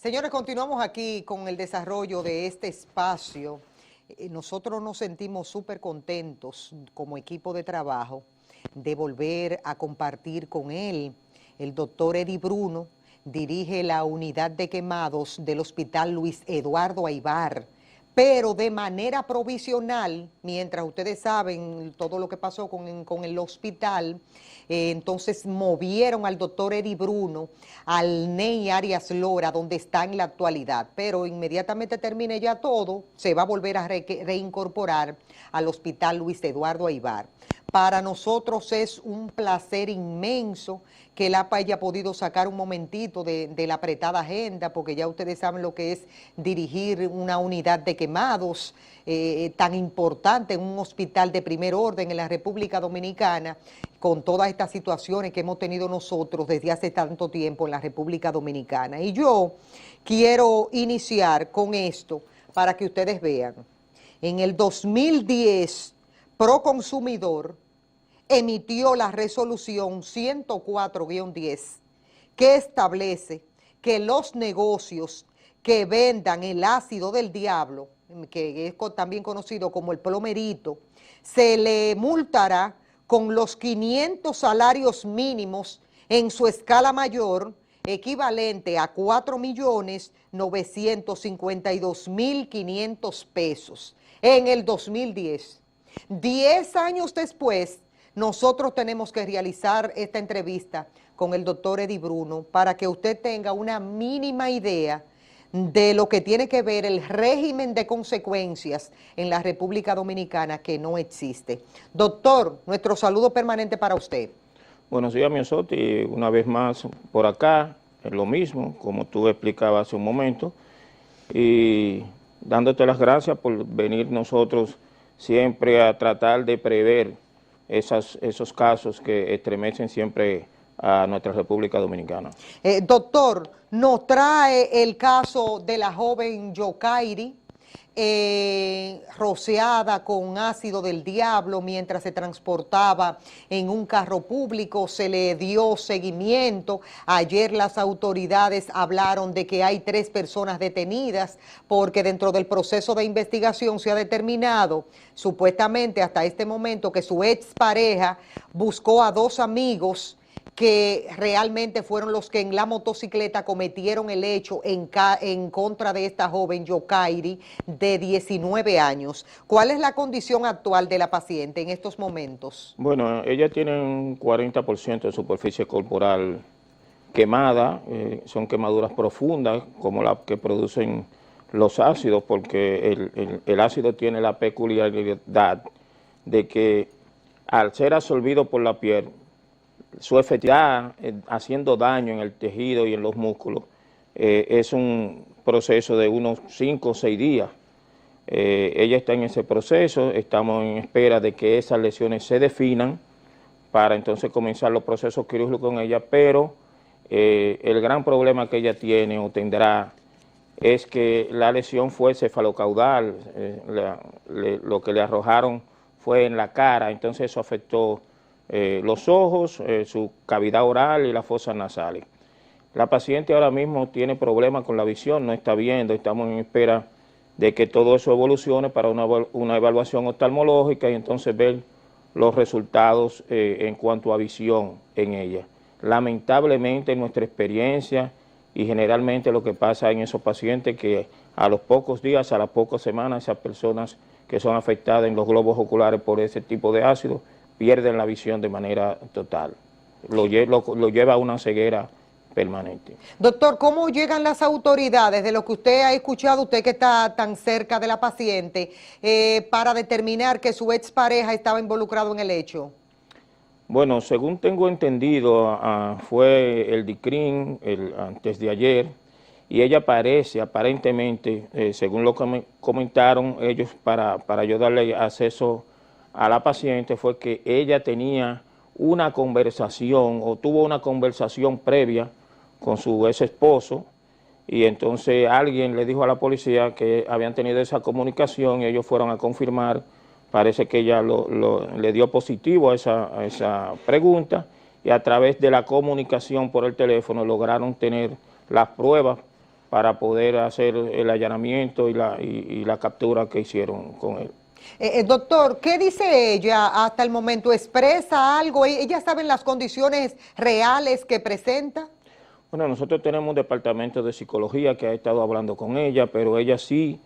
Señores, continuamos aquí con el desarrollo de este espacio. Nosotros nos sentimos súper contentos como equipo de trabajo de volver a compartir con él. El doctor Eddie Bruno dirige la unidad de quemados del Hospital Luis Eduardo Aybar, pero de manera provisional, mientras ustedes saben todo lo que pasó con el hospital, entonces movieron al doctor Eddie Bruno al NEI Arias Lora, donde está en la actualidad, pero inmediatamente termine ya todo, se va a volver a reincorporar al Hospital Luis Eduardo Aybar. Para nosotros es un placer inmenso que el APA haya podido sacar un momentito de la apretada agenda, porque ya ustedes saben lo que es dirigir una unidad de quemados tan importante en un hospital de primer orden en la República Dominicana, con todas estas situaciones que hemos tenido nosotros desde hace tanto tiempo en la República Dominicana. Y yo quiero iniciar con esto para que ustedes vean. En el 2010, Proconsumidor emitió la resolución 104-10 que establece que los negocios que vendan el ácido del diablo, que es también conocido como el plomerito, se le multará con los 500 salarios mínimos en su escala mayor, equivalente a 4.952.500 pesos en el 2010. 10 años después, nosotros tenemos que realizar esta entrevista con el doctor Eddie Bruno para que usted tenga una mínima idea de lo que tiene que ver el régimen de consecuencias en la República Dominicana, que no existe. Doctor, nuestro saludo permanente para usted. Buenos días, Miosotti, una vez más por acá, es lo mismo, como tú explicabas hace un momento, y dándote las gracias por venir nosotros siempre a tratar de prever esos casos que estremecen siempre a nuestra República Dominicana. Doctor, nos trae el caso de la joven Yokairi, rociada con ácido del diablo mientras se transportaba en un carro público. Se le dio seguimiento. Ayer las autoridades hablaron de que hay 3 personas detenidas porque dentro del proceso de investigación se ha determinado supuestamente hasta este momento que su expareja buscó a 2 amigos que realmente fueron los que en la motocicleta cometieron el hecho en contra de esta joven Yokairi de 19 años. ¿Cuál es la condición actual de la paciente en estos momentos? Bueno, ella tiene un 40% de superficie corporal quemada, son quemaduras profundas como las que producen los ácidos, porque el ácido tiene la peculiaridad de que al ser absorbido por la piel, su efectividad haciendo daño en el tejido y en los músculos es un proceso de unos 5 o 6 días. Ella está en ese proceso, estamos en espera de que esas lesiones se definan para entonces comenzar los procesos quirúrgicos con ella, pero el gran problema que ella tiene o tendrá es que la lesión fue cefalocaudal, lo que le arrojaron fue en la cara, entonces eso afectó los ojos, su cavidad oral y las fosas nasales. La paciente ahora mismo tiene problemas con la visión, no está viendo, estamos en espera de que todo eso evolucione para una evaluación oftalmológica y entonces ver los resultados en cuanto a visión en ella. Lamentablemente en nuestra experiencia y generalmente lo que pasa en esos pacientes que a los pocos días, a las pocas semanas, esas personas que son afectadas en los globos oculares por ese tipo de ácido, pierden la visión de manera total, lo lleva a una ceguera permanente. Doctor, ¿cómo llegan las autoridades, de lo que usted ha escuchado, usted que está tan cerca de la paciente, para determinar que su expareja estaba involucrado en el hecho? Bueno, según tengo entendido, fue el DICRIM antes de ayer, y ella aparentemente, según lo que me comentaron ellos para yo darle acceso a la paciente, fue que ella tenía una conversación o tuvo una conversación previa con su ex esposo y entonces alguien le dijo a la policía que habían tenido esa comunicación y ellos fueron a confirmar. Parece que ella le dio positivo a esa pregunta y a través de la comunicación por el teléfono lograron tener las pruebas para poder hacer el allanamiento y la captura que hicieron con él. Doctor, ¿qué dice ella hasta el momento? ¿Expresa algo? ¿Ella sabe las condiciones reales que presenta? Bueno, nosotros tenemos un departamento de psicología que ha estado hablando con ella, pero ella sí,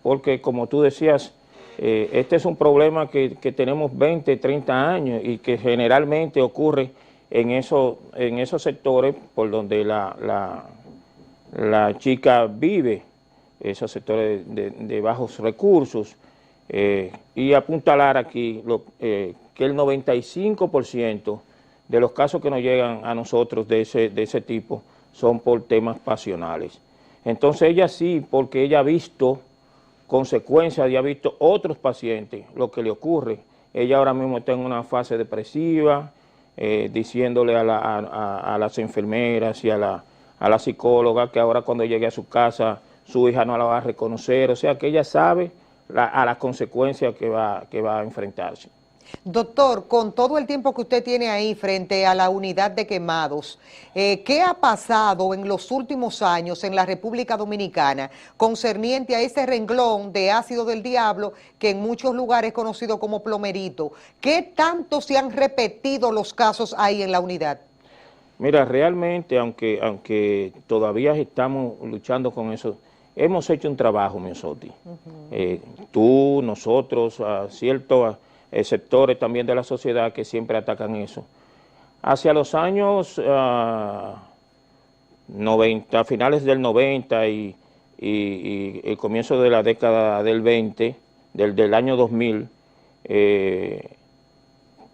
porque como tú decías, este es un problema que tenemos 20, 30 años y que generalmente ocurre en esos sectores por donde la chica vive, esos sectores de bajos recursos, y apuntalar aquí que el 95% de los casos que nos llegan a nosotros de ese tipo son por temas pasionales. Entonces ella sí, porque ella ha visto consecuencias y ha visto otros pacientes lo que le ocurre. Ella ahora mismo está en una fase depresiva, diciéndole a las enfermeras y a la psicóloga que ahora cuando llegue a su casa su hija no la va a reconocer, o sea que ella sabe a las consecuencias que va a enfrentarse. Doctor, con todo el tiempo que usted tiene ahí frente a la unidad de quemados, ¿qué ha pasado en los últimos años en la República Dominicana concerniente a ese renglón de ácido del diablo que en muchos lugares es conocido como plomerito? ¿Qué tanto se han repetido los casos ahí en la unidad? Mira, realmente, aunque todavía estamos luchando con eso, hemos hecho un trabajo, Miosotti. Tú, nosotros, ciertos sectores también de la sociedad que siempre atacan eso. Hacia los años 90, finales del 90 y el comienzo de la década del 20, del año 2000,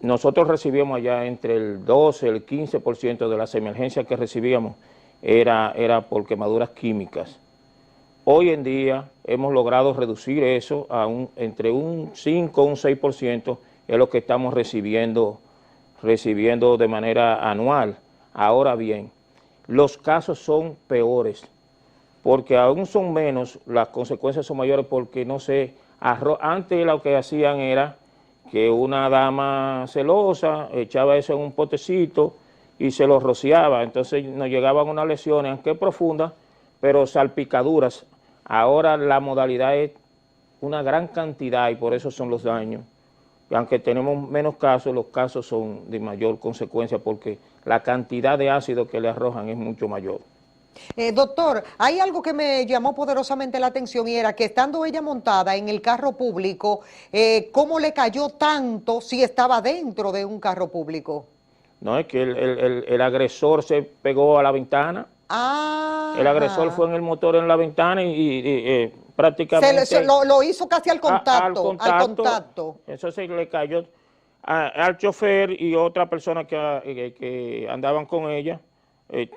nosotros recibíamos allá entre el 12 y el 15% de las emergencias que recibíamos era por quemaduras químicas. Hoy en día hemos logrado reducir eso a entre un 5 o un 6%, es lo que estamos recibiendo de manera anual. Ahora bien, los casos son peores, porque aún son menos, las consecuencias son mayores porque no sé, antes lo que hacían era que una dama celosa echaba eso en un potecito y se lo rociaba, entonces nos llegaban unas lesiones, aunque profundas, pero salpicaduras. Ahora la modalidad es una gran cantidad y por eso son los daños. Y aunque tenemos menos casos, los casos son de mayor consecuencia porque la cantidad de ácido que le arrojan es mucho mayor. Doctor, hay algo que me llamó poderosamente la atención y era que estando ella montada en el carro público, ¿cómo le cayó tanto si estaba dentro de un carro público? No, es que el agresor se pegó a la ventana. Ah. El agresor fue en el motor en la ventana y prácticamente... lo hizo casi al contacto. Al contacto. Eso se le cayó al chofer y otra persona que andaban con ella.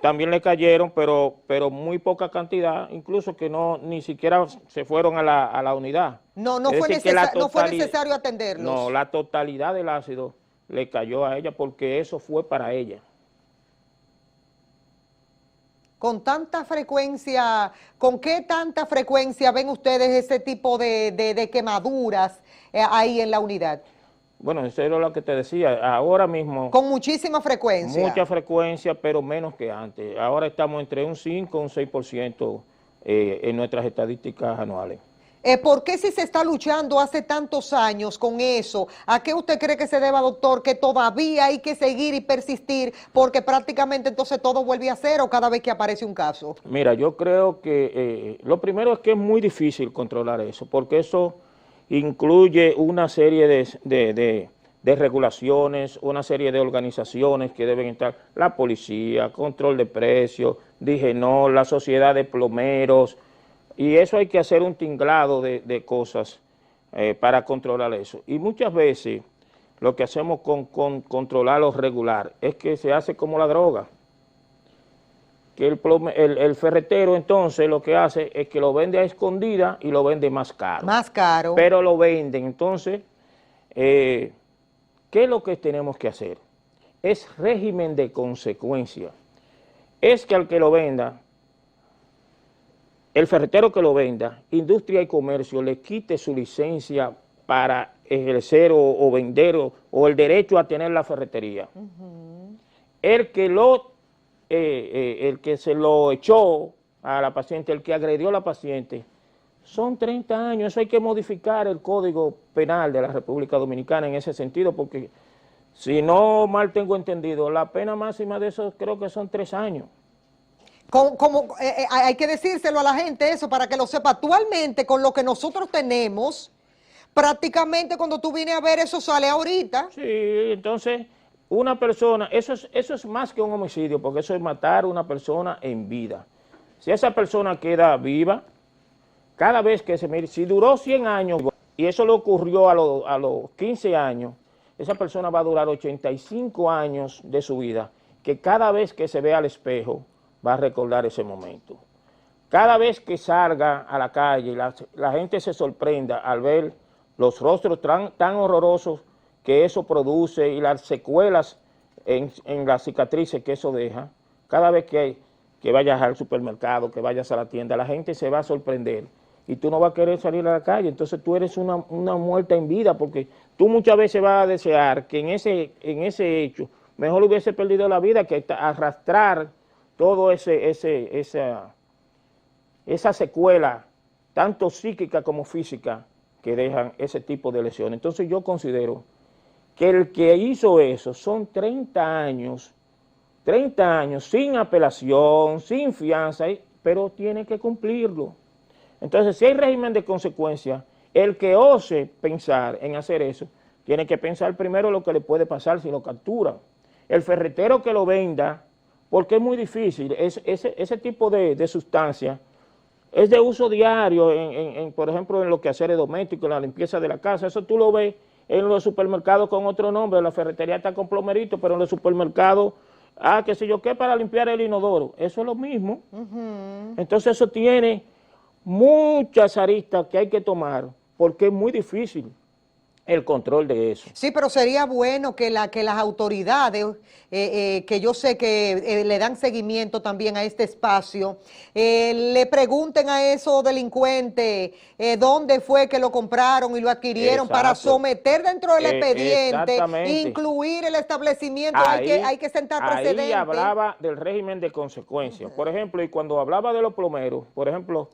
También le cayeron, pero muy poca cantidad, incluso que ni siquiera se fueron a la unidad. No fue necesario atenderlos. No, la totalidad del ácido le cayó a ella porque eso fue para ella. Con tanta frecuencia, ¿con qué tanta frecuencia ven ustedes ese tipo de quemaduras ahí en la unidad? Bueno, eso era lo que te decía, ahora mismo... Con muchísima frecuencia. Mucha frecuencia, pero menos que antes. Ahora estamos entre un 5 y un 6% en nuestras estadísticas anuales. ¿Por qué si se está luchando hace tantos años con eso? ¿A qué usted cree que se deba, doctor, que todavía hay que seguir y persistir porque prácticamente entonces todo vuelve a cero cada vez que aparece un caso? Mira, yo creo que lo primero es que es muy difícil controlar eso, porque eso incluye una serie de regulaciones, una serie de organizaciones que deben estar, la policía, control de precios, Digenol, la sociedad de plomeros, y eso hay que hacer un tinglado de cosas para controlar eso. Y muchas veces lo que hacemos con controlar lo regular es que se hace como la droga, que el ferretero entonces lo que hace es que lo vende a escondida y lo vende más caro. Más caro. Pero lo venden. Entonces, ¿qué es lo que tenemos que hacer? Es régimen de consecuencia. Es que al que lo venda, el ferretero que lo venda, Industria y Comercio le quite su licencia para ejercer o vender o el derecho a tener la ferretería. El que se lo echó a la paciente, el que agredió a la paciente, son 30 años. Eso hay que modificar el Código Penal de la República Dominicana en ese sentido, porque si no mal tengo entendido, la pena máxima de eso creo que son 3 años. Hay que decírselo a la gente eso para que lo sepa. Actualmente, con lo que nosotros tenemos, prácticamente cuando tú vienes a ver eso sale ahorita. Sí, entonces una persona, eso es más que un homicidio, porque eso es matar a una persona en vida. Si esa persona queda viva, cada vez que si duró 100 años y eso le ocurrió a los 15 años, esa persona va a durar 85 años de su vida, que cada vez que se vea al espejo va a recordar ese momento. Cada vez que salga a la calle, la gente se sorprenda al ver los rostros tan horrorosos que eso produce y las secuelas en las cicatrices que eso deja. Cada vez que vayas al supermercado, que vayas a la tienda, la gente se va a sorprender y tú no vas a querer salir a la calle. Entonces tú eres una muerta en vida, porque tú muchas veces vas a desear que en ese hecho mejor hubiese perdido la vida que arrastrar todo esa secuela, tanto psíquica como física, que dejan ese tipo de lesiones. Entonces yo considero que el que hizo eso son 30 años sin apelación, sin fianza, pero tiene que cumplirlo. Entonces, si hay régimen de consecuencia, el que ose pensar en hacer eso, tiene que pensar primero lo que le puede pasar si lo capturan. El ferretero que lo venda, porque es muy difícil, ese tipo de sustancia es de uso diario, por ejemplo, en los quehaceres domésticos, en la limpieza de la casa. Eso tú lo ves en los supermercados con otro nombre. La ferretería está con plomerito, pero en los supermercados, qué sé yo qué, para limpiar el inodoro. Eso es lo mismo. Entonces eso tiene muchas aristas que hay que tomar, porque es muy difícil el control de eso. Sí, pero sería bueno que las autoridades, que yo sé que le dan seguimiento también a este espacio, le pregunten a esos delincuentes dónde fue que lo compraron y lo adquirieron. Exacto. Para someter dentro del expediente, incluir el establecimiento. Ahí, hay que sentar precedentes. Ahí hablaba del régimen de consecuencias. Por ejemplo, y cuando hablaba de los plomeros, por ejemplo,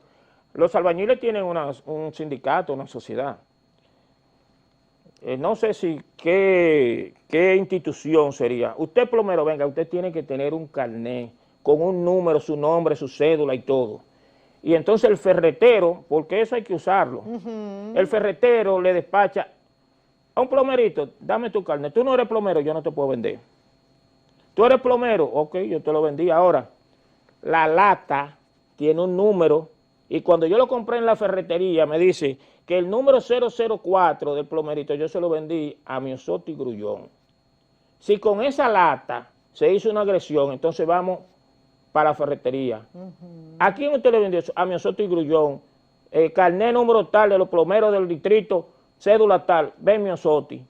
los albañiles tienen un sindicato, una sociedad. No sé qué institución sería. Usted plomero, venga, usted tiene que tener un carnet con un número, su nombre, su cédula y todo. Y entonces el ferretero, porque eso hay que usarlo, el ferretero le despacha a un plomerito, dame tu carnet. Tú no eres plomero, yo no te puedo vender. Tú eres plomero, ok, yo te lo vendí. Ahora, la lata tiene un número y cuando yo lo compré en la ferretería me dice que el número 004 del plomerito yo se lo vendí a Miosotti Grullón. Si con esa lata se hizo una agresión, entonces vamos para la ferretería. ¿A quién usted le vendió eso? A Miosotti Grullón. Carnet número tal de los plomeros del distrito, cédula tal, ven Miosotti.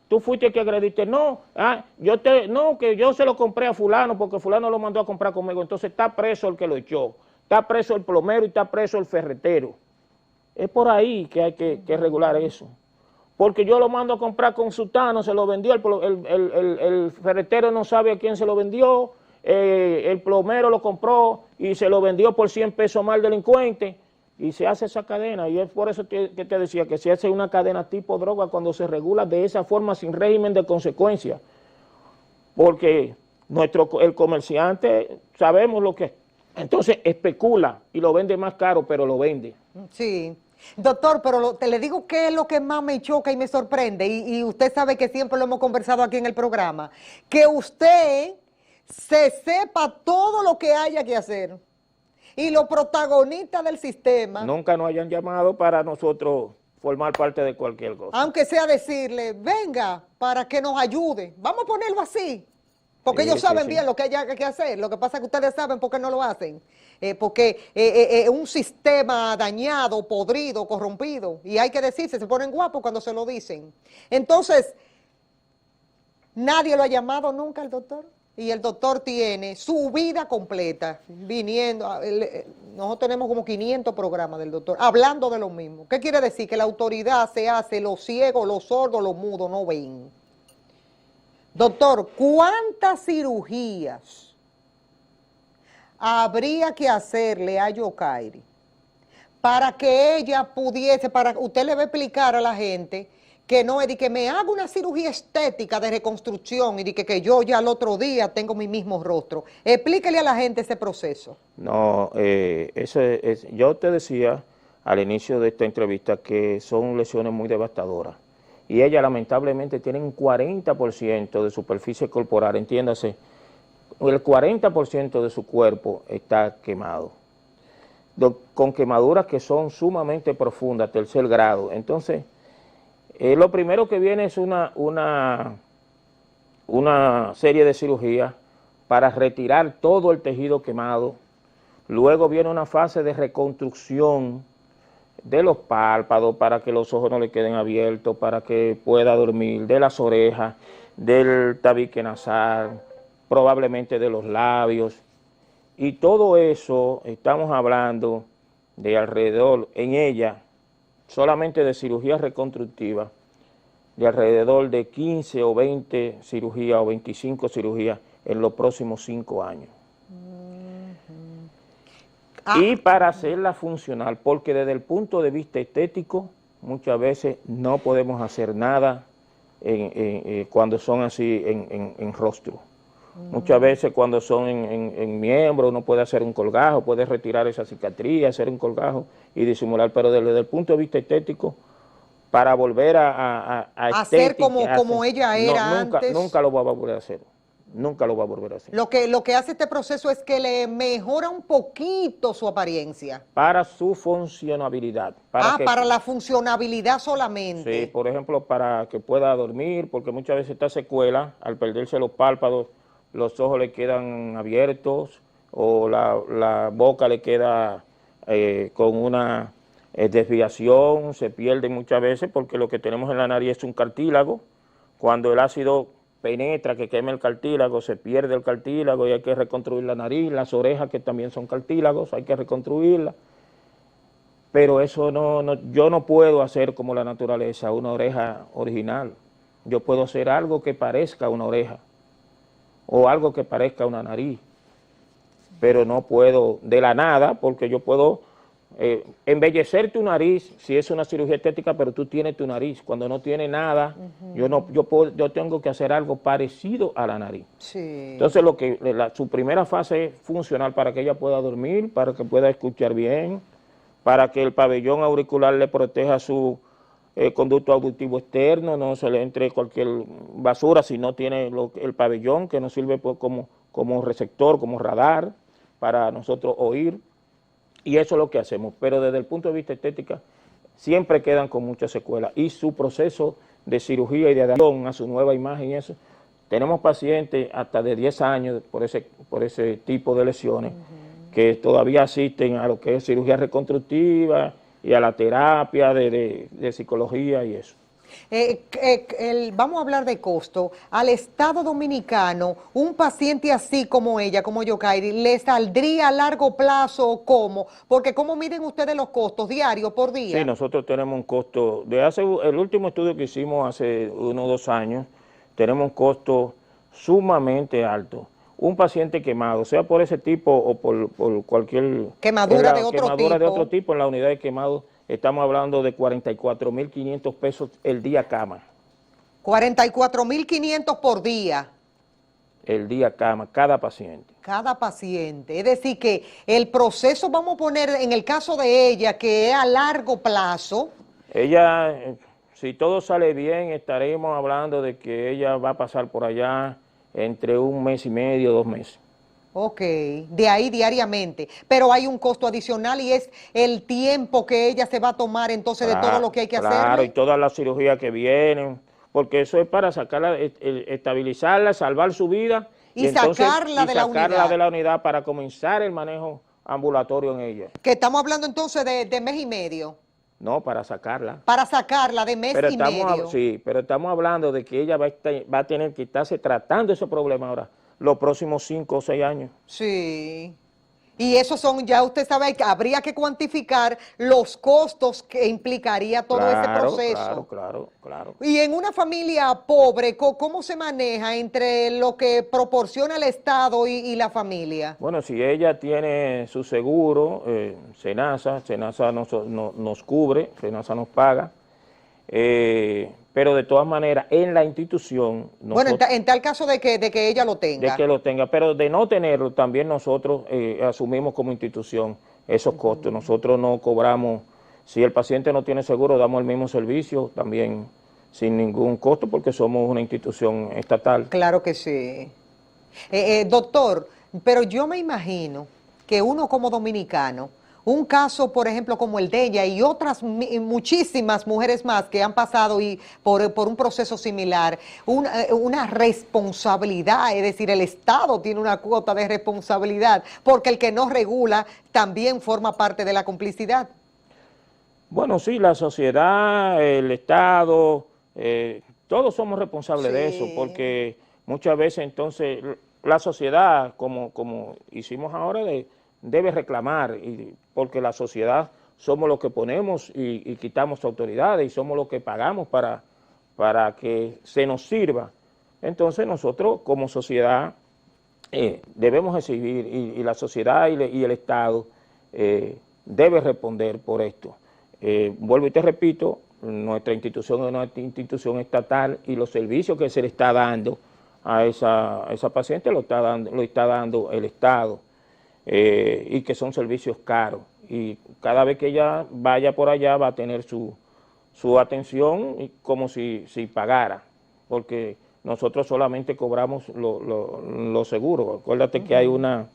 Tú fuiste el que agrediste. No, que yo se lo compré a fulano porque fulano lo mandó a comprar conmigo. Entonces está preso el que lo echó. Está preso el plomero y está preso el ferretero. Es por ahí que hay que regular eso. Porque yo lo mando a comprar con sutano, se lo vendió, el ferretero no sabe a quién se lo vendió, el plomero lo compró y se lo vendió por 100 pesos más al delincuente, y se hace esa cadena. Y es por eso que te decía que se hace una cadena tipo droga cuando se regula de esa forma sin régimen de consecuencia. Porque el comerciante sabemos lo que es. Entonces especula y lo vende más caro, pero lo vende. Sí. Doctor, pero te le digo qué es lo que más me choca y me sorprende, y usted sabe que siempre lo hemos conversado aquí en el programa, que usted se sepa todo lo que haya que hacer y los protagonistas del sistema. Nunca nos hayan llamado para nosotros formar parte de cualquier cosa. Aunque sea decirle, venga, para que nos ayude, vamos a ponerlo así. Porque ellos saben bien lo que hay que hacer. Lo que pasa es que ustedes saben por qué no lo hacen. Porque es un sistema dañado, podrido, corrompido. Y hay que decirse, se ponen guapos cuando se lo dicen. Entonces, nadie lo ha llamado nunca al doctor. Y el doctor tiene su vida completa viniendo. Nosotros tenemos como 500 programas del doctor hablando de lo mismo. ¿Qué quiere decir? Que la autoridad se hace, los ciegos, los sordos, los mudos no ven. Doctor, ¿cuántas cirugías habría que hacerle a Yokairi para que ella pudiese, para usted le va a explicar a la gente que no es de que me haga una cirugía estética de reconstrucción y de que yo ya al otro día tengo mi mismo rostro? Explíquele a la gente ese proceso. No, yo te decía al inicio de esta entrevista que son lesiones muy devastadoras. Y ella lamentablemente tiene un 40% de superficie corporal, entiéndase, el 40% de su cuerpo está quemado, con quemaduras que son sumamente profundas, tercer grado. Entonces, lo primero que viene es una serie de cirugías para retirar todo el tejido quemado. Luego viene una fase de reconstrucción de los párpados para que los ojos no le queden abiertos, para que pueda dormir, de las orejas, del tabique nasal, probablemente de los labios. Y todo eso estamos hablando de alrededor, en ella, solamente de cirugía reconstructiva, de alrededor de 15 o 20 cirugías o 25 cirugías en los próximos 5 años. Y para hacerla funcional, porque desde el punto de vista estético, muchas veces no podemos hacer nada cuando son así en rostro. Muchas veces cuando son en miembros uno puede hacer un colgajo, puede retirar esa cicatriz, hacer un colgajo y disimular, pero desde el punto de vista estético, para volver a hacer como ella era antes. Nunca lo va a volver a hacer. Nunca lo va a volver a hacer. Lo que hace este proceso es que le mejora un poquito su apariencia. Para su funcionabilidad. Para la funcionabilidad solamente. Sí, por ejemplo, para que pueda dormir, porque muchas veces esta secuela, al perderse los párpados, los ojos le quedan abiertos o la boca le queda con una desviación, se pierde muchas veces porque lo que tenemos en la nariz es un cartílago. Cuando el ácido penetra, que quema el cartílago, se pierde el cartílago y hay que reconstruir la nariz, las orejas que también son cartílagos, hay que reconstruirlas. Pero eso yo no puedo hacer como la naturaleza, una oreja original. Yo puedo hacer algo que parezca una oreja o algo que parezca una nariz, pero no puedo de la nada, porque yo puedo embellecer tu nariz si es una cirugía estética, pero tú tienes tu nariz. Cuando no tiene nada, yo tengo que hacer algo parecido a la nariz. Sí. Entonces su primera fase es funcional para que ella pueda dormir, para que pueda escuchar bien, para que el pabellón auricular le proteja su conducto auditivo externo, no se le entre cualquier basura si no tiene el pabellón, que nos sirve como receptor, como radar para nosotros oír. Y eso es lo que hacemos, pero desde el punto de vista estética siempre quedan con muchas secuelas. Y su proceso de cirugía y de adaptación a su nueva imagen y eso, tenemos pacientes hasta de 10 años por ese tipo de lesiones que todavía asisten a lo que es cirugía reconstructiva y a la terapia de psicología y eso. Vamos a hablar de costo. Al Estado Dominicano, un paciente así como ella, como Yokairi, ¿le saldría a largo plazo o cómo? Porque ¿cómo miden ustedes los costos diarios por día? Sí, nosotros tenemos un costo, el último estudio que hicimos hace 1 o 2 años, tenemos un costo sumamente alto. Un paciente quemado, sea por ese tipo o por cualquier quemadura de otro tipo, en la unidad de quemado, estamos hablando de 44.500 pesos el día cama. 44.500 por día. El día cama, cada paciente. Cada paciente. Es decir que el proceso, vamos a poner en el caso de ella, que es a largo plazo. Ella, si todo sale bien, estaremos hablando de que ella va a pasar por allá entre 1 mes y medio, 2 meses. Ok, de ahí diariamente, pero hay un costo adicional y es el tiempo que ella se va a tomar entonces de todo lo que hay que hacer. Claro, y todas las cirugías que vienen, porque eso es para sacarla, estabilizarla, salvar su vida y sacarla de la unidad para comenzar el manejo ambulatorio en ella. Que estamos hablando entonces de mes y medio. No, para sacarla. Para sacarla de mes y medio. Sí, pero estamos hablando de que ella va a tener que estarse tratando ese problema ahora los próximos 5 o 6 años. Sí. Y esos son, ya usted sabe, que habría que cuantificar los costos que implicaría todo ese proceso. Claro. Y en una familia pobre, ¿cómo se maneja entre lo que proporciona el Estado y la familia? Bueno, si ella tiene su seguro, Senasa nos cubre, Senasa nos paga, pero de todas maneras, en la institución, Bueno, nosotros, en tal caso de que ella lo de tenga. que lo tenga, pero de no tenerlo, también nosotros asumimos como institución esos costos. Nosotros no cobramos, si el paciente no tiene seguro, damos el mismo servicio, también sin ningún costo, porque somos una institución estatal. Claro que sí. Doctor, pero yo me imagino que uno como dominicano, un caso, por ejemplo, como el de ella y otras muchísimas mujeres más que han pasado por un proceso similar, una responsabilidad, es decir, el Estado tiene una cuota de responsabilidad, porque el que no regula también forma parte de la complicidad. Bueno, sí, la sociedad, el Estado, todos somos responsables de eso, Sí. porque muchas veces entonces la sociedad, como hicimos ahora, debe reclamar, porque la sociedad somos los que ponemos y quitamos autoridades y somos los que pagamos para que se nos sirva. Entonces nosotros como sociedad debemos exigir y la sociedad y el Estado debe responder por esto. Vuelvo y te repito, nuestra institución es una institución estatal y los servicios que se le está dando a esa paciente lo está dando el Estado y que son servicios caros. Y cada vez que ella vaya por allá va a tener su atención como si pagara, porque nosotros solamente cobramos los seguros. Acuérdate que hay una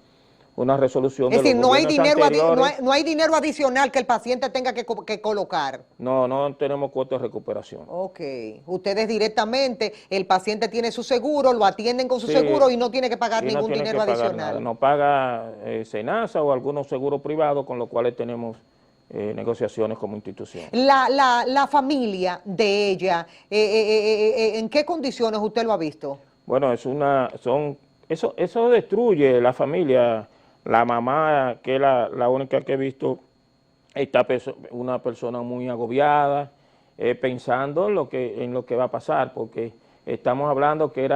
resolución Es de los decir, no hay gobiernos dinero, anteriores. no hay dinero adicional que el paciente tenga que colocar. No tenemos cuotas de recuperación. Ok, ustedes directamente, el paciente tiene su seguro, lo atienden con su Sí, seguro y no tiene que pagar y no ningún tiene que dinero pagar nada. adicional. No paga Senasa o algunos seguros privados con los cuales tenemos negociaciones como institución. La familia de ella, ¿en qué condiciones usted lo ha visto? Bueno, eso destruye la familia. La mamá, que es la única que he visto, está una persona muy agobiada, pensando en lo que va a pasar, porque estamos hablando que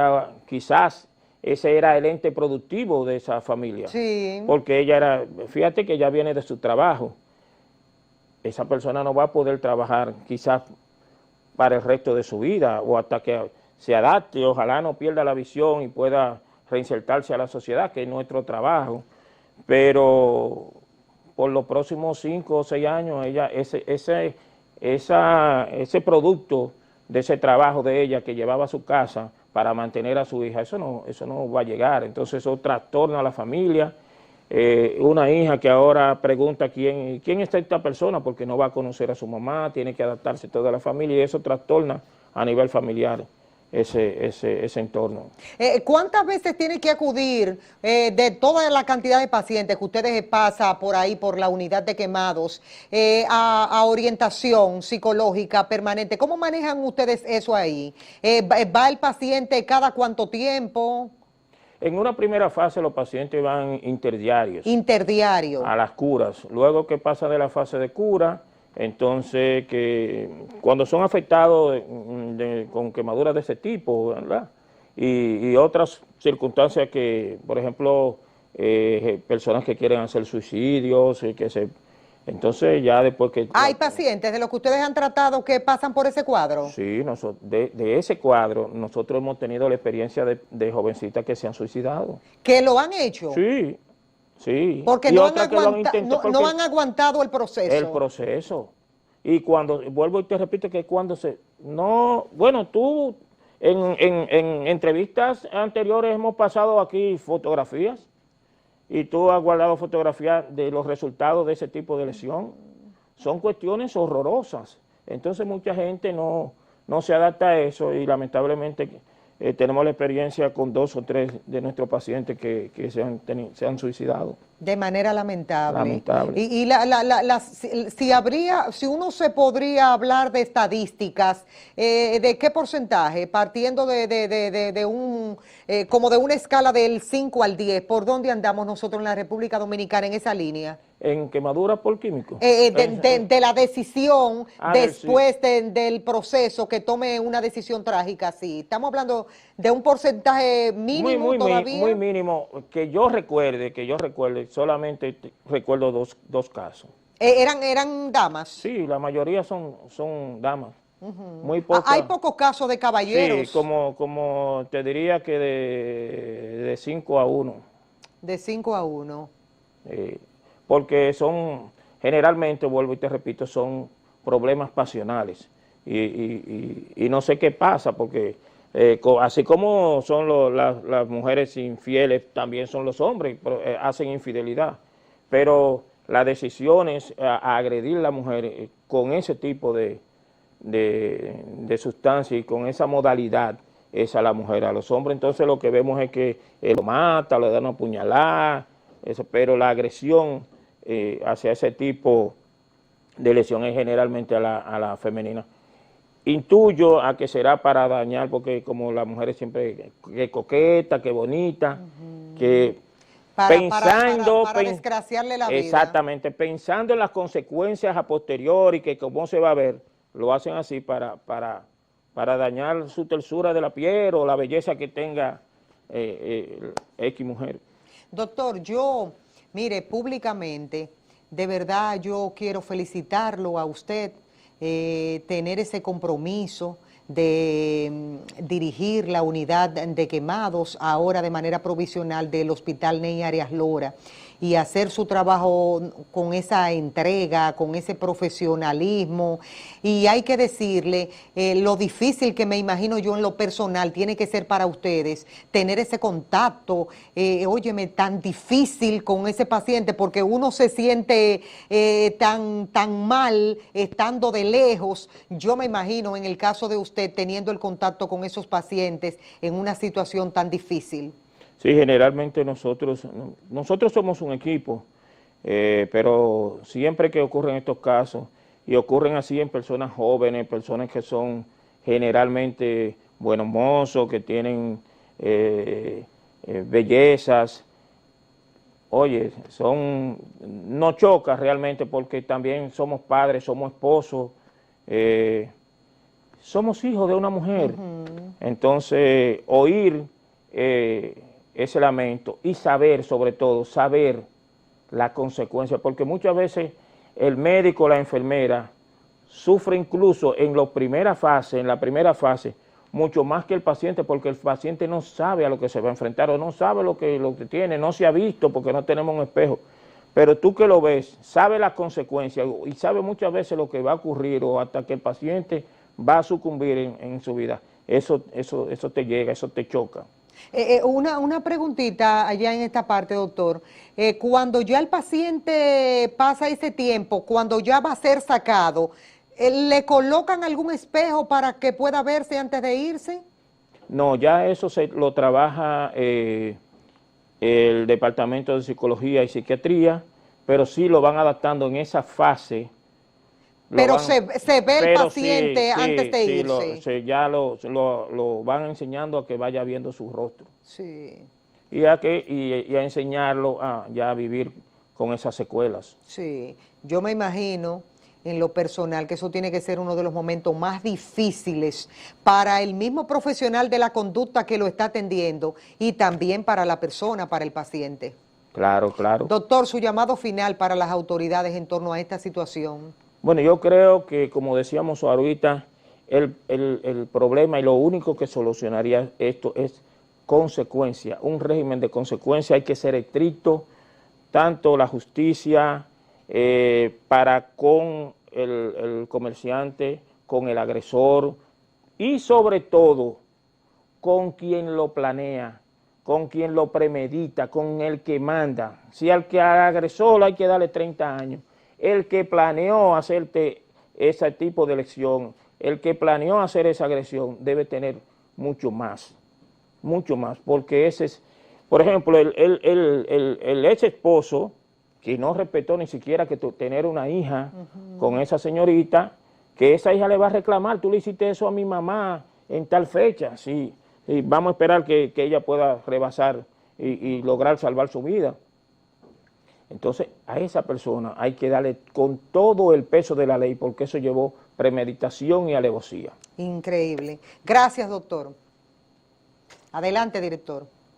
quizás ese era el ente productivo de esa familia, Sí. porque fíjate que ella viene de su trabajo, esa persona no va a poder trabajar quizás para el resto de su vida o hasta que se adapte, ojalá no pierda la visión y pueda reinsertarse a la sociedad, que es nuestro trabajo, pero por los próximos 5 o 6 años ese producto de ese trabajo de ella que llevaba a su casa para mantener a su hija, eso no va a llegar. Entonces eso trastorna a la familia. Una hija que ahora pregunta quién es esta persona porque no va a conocer a su mamá, tiene que adaptarse toda la familia y eso trastorna a nivel familiar ese entorno. ¿Cuántas veces tiene que acudir de toda la cantidad de pacientes que ustedes pasan por ahí, por la unidad de quemados, a orientación psicológica permanente? ¿Cómo manejan ustedes eso ahí? ¿Va el paciente cada cuánto tiempo? En una primera fase los pacientes van interdiarios Interdiario. a las curas. Luego que pasa de la fase de cura, entonces que cuando son afectados con quemaduras de ese tipo, ¿verdad? Y otras circunstancias que, por ejemplo, personas que quieren hacer suicidios, entonces ya después que... ¿Hay pacientes de los que ustedes han tratado que pasan por ese cuadro? Sí, de ese cuadro nosotros hemos tenido la experiencia de jovencitas que se han suicidado. ¿Que lo han hecho? Sí, sí. Porque Y no otras que lo han intentado no han aguantado el proceso. el proceso. Y cuando, vuelvo y te repito que cuando bueno, tú en entrevistas anteriores hemos pasado aquí fotografías y tú has guardado fotografías de los resultados de ese tipo de lesión. Son cuestiones horrorosas. Entonces mucha gente no se adapta a eso y lamentablemente tenemos la experiencia con 2 o 3 de nuestros pacientes que se han suicidado. De manera lamentable. Lamentable. Si uno se podría hablar de estadísticas, ¿de qué porcentaje? Partiendo como de una escala del 5 al 10, ¿por dónde andamos nosotros en la República Dominicana en esa línea? ¿En quemaduras por químicos? De la decisión Sí. después del proceso que tome una decisión trágica, sí. Estamos hablando de un porcentaje mínimo todavía. Muy mínimo, que yo recuerde, solamente recuerdo dos casos. ¿Eran damas? Sí, la mayoría son damas. Muy pocas. Hay pocos casos de caballeros. Sí, como te diría que de 5 a 1. De 5 a 1. Porque generalmente, vuelvo y te repito, son problemas pasionales. Y no sé qué pasa, porque así como son las mujeres infieles, también son los hombres, hacen infidelidad. Pero las decisiones a agredir a la mujer con ese tipo de sustancia y con esa modalidad es a la mujer. A los hombres entonces lo que vemos es que lo mata, le dan una puñalada, pero la agresión hacia ese tipo de lesión es generalmente a la femenina. Intuyo a que será para dañar, porque como las mujeres siempre, que coqueta, que bonita, que pensando... Para desgraciarle la vida. Exactamente, pensando en las consecuencias a posteriori, que cómo se va a ver, lo hacen así para dañar su tersura de la piel o la belleza que tenga X mujer. Doctor, mire, públicamente, de verdad yo quiero felicitarlo a usted, tener ese compromiso de dirigir la unidad de quemados ahora de manera provisional del Hospital Ney Arias Lora y hacer su trabajo con esa entrega, con ese profesionalismo. Y hay que decirle lo difícil que me imagino yo en lo personal tiene que ser para ustedes tener ese contacto, óyeme, tan difícil con ese paciente, porque uno se siente tan mal estando de lejos. Yo me imagino en el caso de usted teniendo el contacto con esos pacientes en una situación tan difícil. Sí, generalmente nosotros somos un equipo, pero siempre que ocurren estos casos, y ocurren así en personas jóvenes, personas que son generalmente buenos mozos, que tienen bellezas, oye, no choca realmente porque también somos padres, somos esposos, somos hijos de una mujer. Entonces, oír ese lamento y saber, sobre todo, saber la consecuencia, porque muchas veces el médico, la enfermera, sufre incluso en la primera fase, mucho más que el paciente, porque el paciente no sabe a lo que se va a enfrentar o no sabe lo que tiene, no se ha visto porque no tenemos un espejo. Pero tú que lo ves, sabe las consecuencias y sabe muchas veces lo que va a ocurrir o hasta que el paciente va a sucumbir en su vida. Eso te llega, eso te choca. Una preguntita allá en esta parte, doctor. Cuando ya el paciente pasa ese tiempo, cuando ya va a ser sacado, ¿le colocan algún espejo para que pueda verse antes de irse? No, ya eso lo trabaja el Departamento de Psicología y Psiquiatría, pero sí lo van adaptando en esa fase. Pero se ve el paciente antes de irse. Ya lo van enseñando a que vaya viendo su rostro. Sí. Y a enseñarlo a ya vivir con esas secuelas. Sí, yo me imagino en lo personal que eso tiene que ser uno de los momentos más difíciles para el mismo profesional de la conducta que lo está atendiendo y también para la persona, para el paciente. Claro, claro. Doctor, su llamado final para las autoridades en torno a esta situación. Bueno, yo creo que, como decíamos ahorita, el problema y lo único que solucionaría esto es consecuencia, un régimen de consecuencia. Hay que ser estricto, tanto la justicia para con el comerciante, con el agresor y sobre todo con quien lo planea, con quien lo premedita, con el que manda. Si al agresor hay que darle 30 años, el que planeó hacerte ese tipo de elección, el que planeó hacer esa agresión debe tener mucho más, porque ese es Por ejemplo, el ex esposo, que no respetó ni siquiera que tener una hija con esa señorita, que esa hija le va a reclamar, tú le hiciste eso a mi mamá en tal fecha, sí, y vamos a esperar que ella pueda rebasar y lograr salvar su vida. Entonces, a esa persona hay que darle con todo el peso de la ley, porque eso llevó premeditación y alevosía. Increíble. Gracias, doctor. Adelante, director.